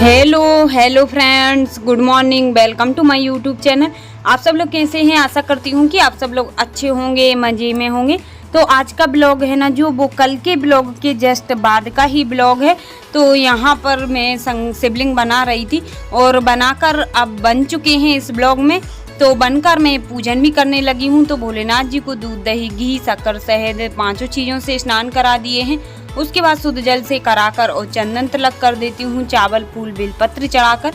Hello friends, good morning. Welcome to my YouTube channel. आप सब लोग कैसे हैं? आशा करती हूँ कि आप सब लोग अच्छे होंगे, मज़े में होंगे। तो आज का ब्लॉग है ना, जो वो कल के ब्लॉग के जस्ट बाद का ही ब्लॉग है। तो यहाँ पर मैं शिवलिंग बना रही थी और बनाकर अब बन चुके हैं इस ब्लॉग में। तो बनकर मैं पूजन भी करने लगी हूँ। तो भोलेनाथ जी को दूध, दही, घी, शक्कर, शहद 5 चीज़ों से स्नान करा दिए हैं। उसके बाद शुद्ध जल से कराकर और चंदन तिलक कर देती हूँ, चावल, फूल, बेलपत्र चढ़ाकर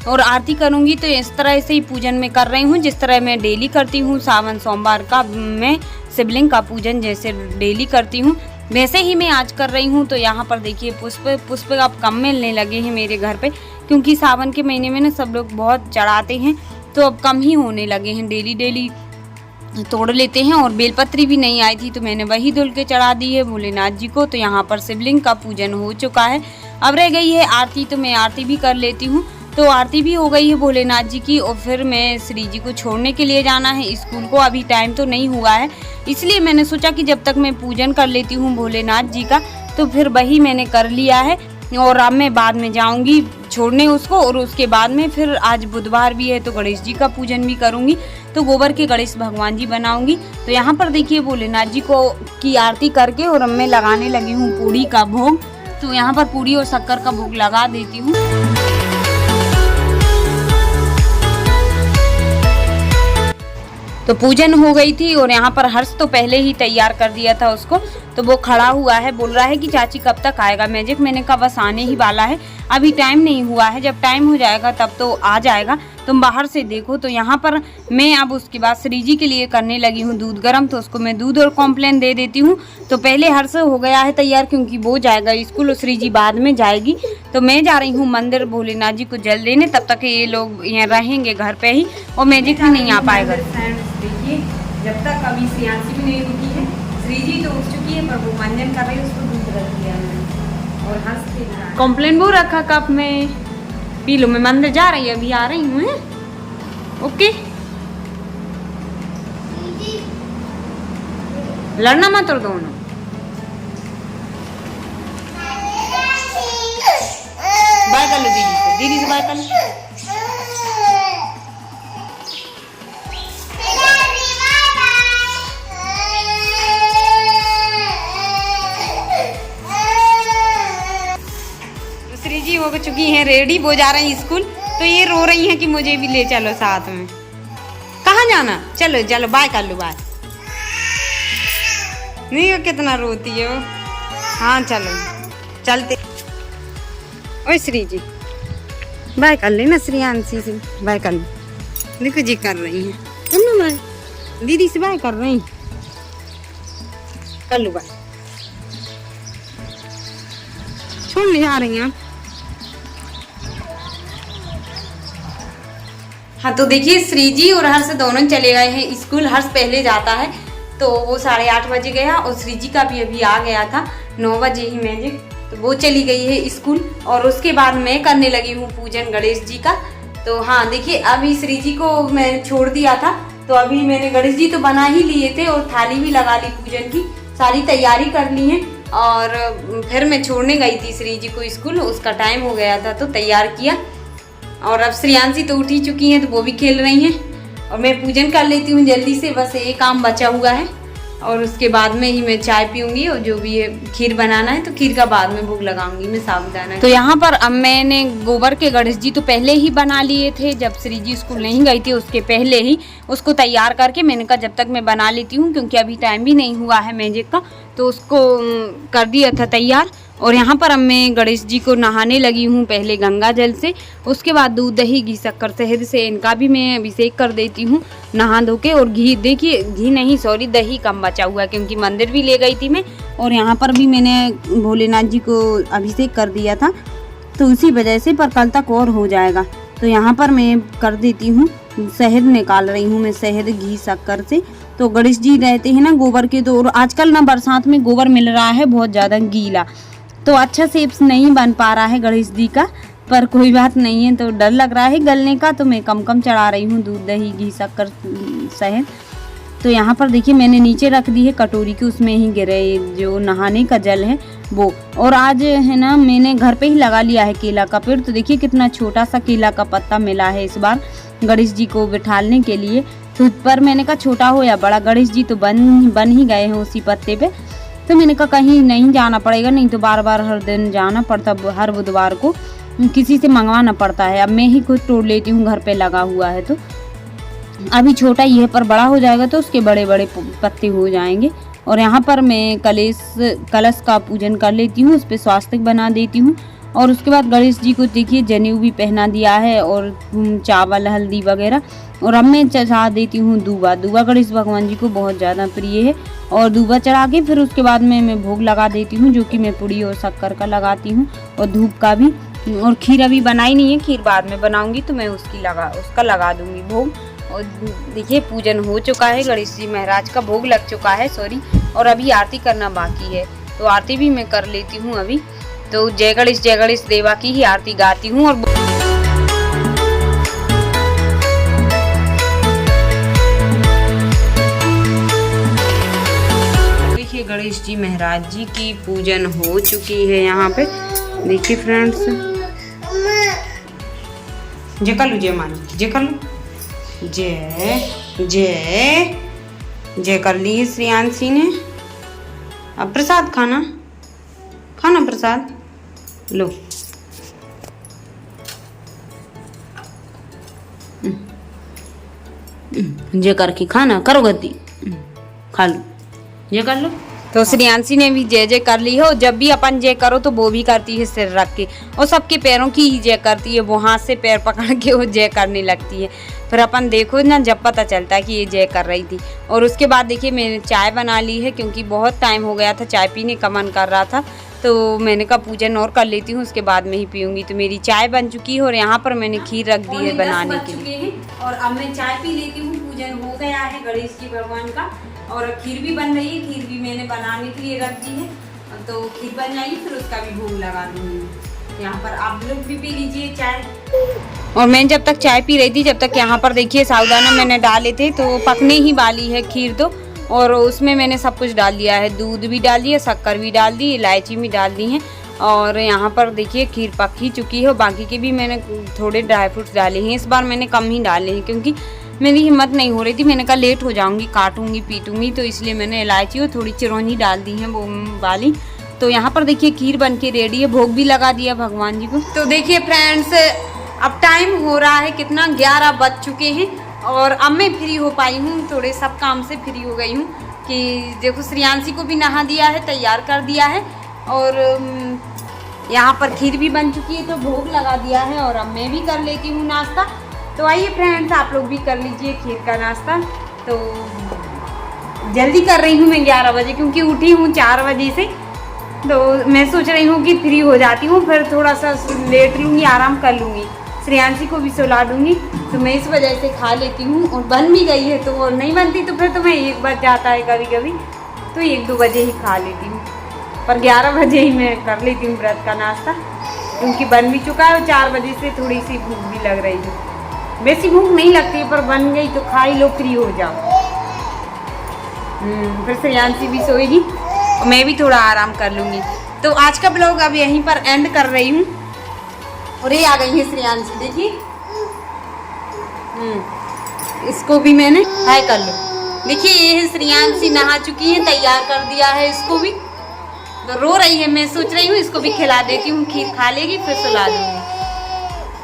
और आरती करूँगी। तो इस तरह से ही पूजन में कर रही हूँ, जिस तरह मैं डेली करती हूँ। सावन सोमवार का मैं शिवलिंग का पूजन जैसे डेली करती हूँ वैसे ही मैं आज कर रही हूँ। तो यहाँ पर देखिए पुष्प अब कम मिलने लगे हैं मेरे घर पे, क्योंकि सावन के महीने में ना सब लोग बहुत चढ़ाते हैं, तो अब कम ही होने लगे हैं। डेली तोड़ लेते हैं। और बेलपत्री भी नहीं आई थी तो मैंने वही धुल के चढ़ा दी है भोलेनाथ जी को। तो यहाँ पर शिवलिंग का पूजन हो चुका है। अब रह गई है आरती, तो मैं आरती भी कर लेती हूँ। तो आरती भी हो गई है भोलेनाथ जी की। और फिर मैं श्री जी को छोड़ने के लिए जाना है स्कूल को। अभी टाइम तो नहीं हुआ है, इसलिए मैंने सोचा कि जब तक मैं पूजन कर लेती हूँ भोलेनाथ जी का, तो फिर वही मैंने कर लिया है। और अब मैं बाद में जाऊंगी छोड़ने उसको। और उसके बाद में फिर आज बुधवार भी है तो गणेश जी का पूजन भी करूंगी। तो गोबर के गणेश भगवान जी बनाऊंगी। तो यहाँ पर देखिए भोलेनाथ जी को की आरती करके और अब मैं लगाने लगी हूँ पूड़ी का भोग। तो यहाँ पर पूड़ी और शक्कर का भोग लगा देती हूँ। तो पूजन हो गई थी और यहाँ पर हर्ष तो पहले ही तैयार कर दिया था उसको। तो वो खड़ा हुआ है, बोल रहा है कि चाची कब तक आएगा मैजिक। मैंने कहा बस आने ही वाला है, अभी टाइम नहीं हुआ है, जब टाइम हो जाएगा तब तो आ जाएगा, तुम बाहर से देखो। तो यहाँ पर मैं अब उसके बाद श्री जी के लिए करने लगी हूँ दूध गर्म। तो उसको मैं दूध और कॉम्प्लेन दे देती हूँ। तो पहले हर्ष हो गया है तैयार, क्योंकि वो जाएगा स्कूल और श्री जी बाद में जाएगी। तो मैं जा रही हूँ मंदिर भोलेनाथ जी को जल देने। तब तक ये लोग यहाँ रहेंगे घर पे ही और मैजिक भी नहीं आ पाएगा। देखिए जब तक अभी सियांसी भी नहीं उठी है, श्री जी तो उठ चुकी है, पर वो मंजन कर रही है, उसको दूध रख दिया मैंने और हंस खेल रहा है। कॉम्प्लेन वो रखा कप में, पी लो। मैं मंदिर जा रही है, अभी आ रही हूँ। ओके, लड़ना मत और दोनों। बाय कर लो दीदी से बाय कर लो। श्री जी हो चुकी हैं रेडी, वो जा रही हैं स्कूल। तो ये रो रही हैं कि मुझे भी ले चलो साथ में। कहाँ जाना? चलो चलो बाय कर लो, बाय। नहीं, कितना रोती है वो। हाँ चलो चलते। ओए श्री जी बाय कर लेना, श्रियांशी से बाय कर लो। देखो जी कर रही हैं, तुम ना बाय दीदी से बाय कर रही, कर लो बाय। छोड़ने जा रही हैं आप? हाँ तो देखिए श्री जी और हर्ष दोनों चले गए हैं स्कूल। हर्ष पहले जाता है तो वो 8:30 बजे गया और श्री जी का भी अभी आ गया था 9 बजे ही मैजिक। तो वो चली गई है स्कूल और उसके बाद मैं करने लगी हूँ पूजन गणेश जी का। तो हाँ देखिए अभी श्री जी को मैं छोड़ दिया था, तो अभी मैंने गणेश जी तो बना ही लिए थे और थाली भी लगा ली पूजन की, सारी तैयारी कर ली है। और फिर मैं छोड़ने गई थी श्री जी को स्कूल, उसका टाइम हो गया था तो तैयार किया। और अब श्रियांशी तो उठ ही चुकी हैं तो वो भी खेल रही हैं और मैं पूजन कर लेती हूँ जल्दी से। बस एक काम बचा हुआ है और उसके बाद में ही मैं चाय पीऊँगी और जो भी है खीर बनाना है तो खीर का बाद में भोग लगाऊंगी मैं साबूदाना। तो यहाँ पर अब मैंने गोबर के गणेश जी तो पहले ही बना लिए थे, जब श्री जी स्कूल नहीं गई थी उसके पहले ही उसको तैयार करके मैंने कहा जब तक मैं बना लेती हूँ, क्योंकि अभी टाइम भी नहीं हुआ है मैजिक का। तो उसको कर दिया था तैयार। और यहाँ पर अब मैं गणेश जी को नहाने लगी हूँ, पहले गंगा जल से, उसके बाद दूध, दही, घी, शक्कर, शहद से इनका भी मैं अभिषेक कर देती हूँ नहा धो के। और घी, देखिए घी नहीं सॉरी दही कम बचा हुआ है, क्योंकि मंदिर भी ले गई थी मैं। और यहाँ पर भी मैंने भोलेनाथ जी को अभिषेक कर दिया था, तो उसी वजह से, पर कल तक और हो जाएगा। तो यहाँ पर मैं कर देती हूँ, शहद निकाल रही हूँ मैं, शहद, घी, शक्कर से। तो गणेश जी रहते हैं ना गोबर के, तो आजकल ना बरसात में गोबर मिल रहा है बहुत ज़्यादा गीला, तो अच्छा शेप्स नहीं बन पा रहा है गणेश जी का, पर कोई बात नहीं है। तो डर लग रहा है गलने का, तो मैं कम कम चढ़ा रही हूँ दूध, दही, घी, शक्कर, शहद। तो यहाँ पर देखिए मैंने नीचे रख दी है कटोरी की, उसमें ही गिरे जो नहाने का जल है वो। और आज है ना मैंने घर पे ही लगा लिया है केला का पेड़। तो देखिए कितना छोटा सा केला का पत्ता मिला है इस बार गणेश जी को बिठालने के लिए। तो पर मैंने कहा छोटा हो या बड़ा, गणेश जी तो बन ही गए हैं उसी पत्ते पे। तो मैंने कहा कहीं नहीं जाना पड़ेगा, नहीं तो बार बार हर दिन जाना पड़ता, हर बुधवार को किसी से मंगवाना पड़ता है। अब मैं ही खुद तोड़ लेती हूँ, घर पे लगा हुआ है। तो अभी छोटा ही है, पर बड़ा हो जाएगा तो उसके बड़े बड़े पत्ते हो जाएंगे। और यहाँ पर मैं कलश का पूजन कर लेती हूँ, उस पर स्वास्तिक बना देती हूँ। और उसके बाद गणेश जी को देखिए जनेऊ भी पहना दिया है और चावल हल्दी वगैरह। और अब मैं चढ़ा देती हूँ दूबा। दूबा गणेश भगवान जी को बहुत ज़्यादा प्रिय है। और दूबा चढ़ा के फिर उसके बाद में मैं भोग लगा देती हूँ, जो कि मैं पूड़ी और शक्कर का लगाती हूँ और धूप का भी। और खीर अभी बनाई नहीं है, खीर बाद में बनाऊंगी तो मैं उसका लगा दूंगी भोग। और देखिए पूजन हो चुका है, गणेश जी महाराज का भोग लग चुका है और अभी आरती करना बाकी है। तो आरती भी मैं कर लेती हूँ अभी। तो जय गणेश देवा की ही आरती गाती हूँ। और देखिए गणेश जी महाराज जी की पूजन हो चुकी है यहाँ पे। देखिए फ्रेंड्स, जय कर लो, जय मान जय कर लो, जय जय जय कर ली है श्रेयांशी ने। अब प्रसाद खाना प्रसाद लो। जय करके खाना करो, गद्दी खा लो, जय कर लो। तो श्रेयांशी ने भी जय जय कर ली है। और जब भी अपन जय करो तो वो भी करती है सिर रख के, और सबके पैरों की ही जय करती है। वो हाथ से पैर पकड़ के वो जय करने लगती है। फिर अपन देखो ना, जब पता चलता है कि ये जय कर रही थी। और उसके बाद देखिए मैंने चाय बना ली है, क्योंकि बहुत टाइम हो गया था चाय पीने का मन कर रहा था। तो मैंने कहा पूजन और कर लेती हूँ, उसके बाद में ही पीऊँगी। तो मेरी चाय बन चुकी है और यहाँ पर मैंने खीर रख दी है बनाने के लिए। और अब मैं चाय पी लेती हूँ। पूजन हो गया है गणेश जी भगवान का, और खीर भी बन रही है। खीर भी मैंने बनाने के लिए रख दी है। तो खीर बन जाएगी फिर उसका भी भोग लगा दूँगी। यहाँ पर आप लोग भी पी लीजिए चाय। और मैं जब तक चाय पी रही थी, जब तक यहाँ पर देखिए साबूदाना मैंने डाले थे, तो पकने ही वाली है खीर तो। और उसमें मैंने सब कुछ डाल दिया है, दूध भी डाल दिया, शक्कर भी डाल दी, इलायची भी डाल दी है। और यहाँ पर देखिए खीर पक ही चुकी है। बाकी के भी मैंने थोड़े ड्राई फ्रूट्स डाले हैं। इस बार मैंने कम ही डाले हैं, क्योंकि मेरी हिम्मत नहीं हो रही थी। मैंने कहा लेट हो जाऊंगी, काटूंगी पीटूंगी, तो इसलिए मैंने इलायची और थोड़ी चिरौंजी डाल दी है वो वाली। तो यहाँ पर देखिए खीर बन के रेडी है, भोग भी लगा दिया भगवान जी को। तो देखिए फ्रेंड्स, अब टाइम हो रहा है कितना, 11 बज चुके हैं। और अब मैं फ्री हो पाई हूँ, थोड़े सब काम से फ्री हो गई हूँ। कि देखो श्रेयांशी को भी नहा दिया है, तैयार कर दिया है। और यहाँ पर खीर भी बन चुकी है, तो भोग लगा दिया है। और अब मैं भी कर लेती हूँ नाश्ता। तो आइए फ्रेंड्स, आप लोग भी कर लीजिए खीर का नाश्ता। तो जल्दी कर रही हूँ मैं 11 बजे, क्योंकि उठी हूँ 4 बजे से। तो मैं सोच रही हूँ कि फ्री हो जाती हूँ, फिर थोड़ा सा लेट लूँगी, आराम कर लूँगी, श्रेयांशी को भी सुला दूँगी। तो मैं इस वजह से खा लेती हूँ। और बन भी गई है, तो और नहीं बनती तो फिर तो मैं 1 बज जाता है कभी कभी, तो 1-2 बजे ही खा लेती हूँ। पर 11 बजे ही मैं कर लेती हूँ व्रत का नाश्ता, क्योंकि बन भी चुका है। और 4 बजे से थोड़ी सी भूख भी लग रही है। वैसी भूख नहीं लगती, पर बन गई तो खा ही लो, फ्री हो जाओ। फिर श्रेयांशी भी सोएगी और मैं भी थोड़ा आराम कर लूँगी। तो आज का ब्लॉग अब यहीं पर एंड कर रही हूँ। और ये आ गई है श्रेयांशी, देखिए। इसको भी मैंने हाय कर लो। देखिए ये है श्रेयांशी, नहा चुकी है, तैयार कर दिया है इसको भी। तो रो रही है, मैं सोच रही हूँ इसको भी खिला देती हूँ, खीर खा लेगी फिर सुला दूँगी।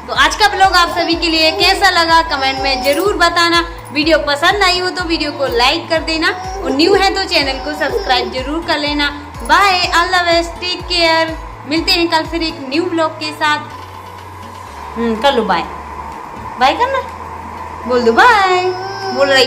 तो आज का ब्लॉग आप सभी के लिए कैसा लगा कमेंट में जरूर बताना। वीडियो पसंद आई हो तो वीडियो को लाइक कर देना, और न्यू है तो चैनल को सब्सक्राइब जरूर कर लेना। Bye, all the best, take care. मिलते हैं कल फिर एक न्यू ब्लॉग के साथ। कर लो बाय, बाय करना, बोल दो बाय, बोल रही।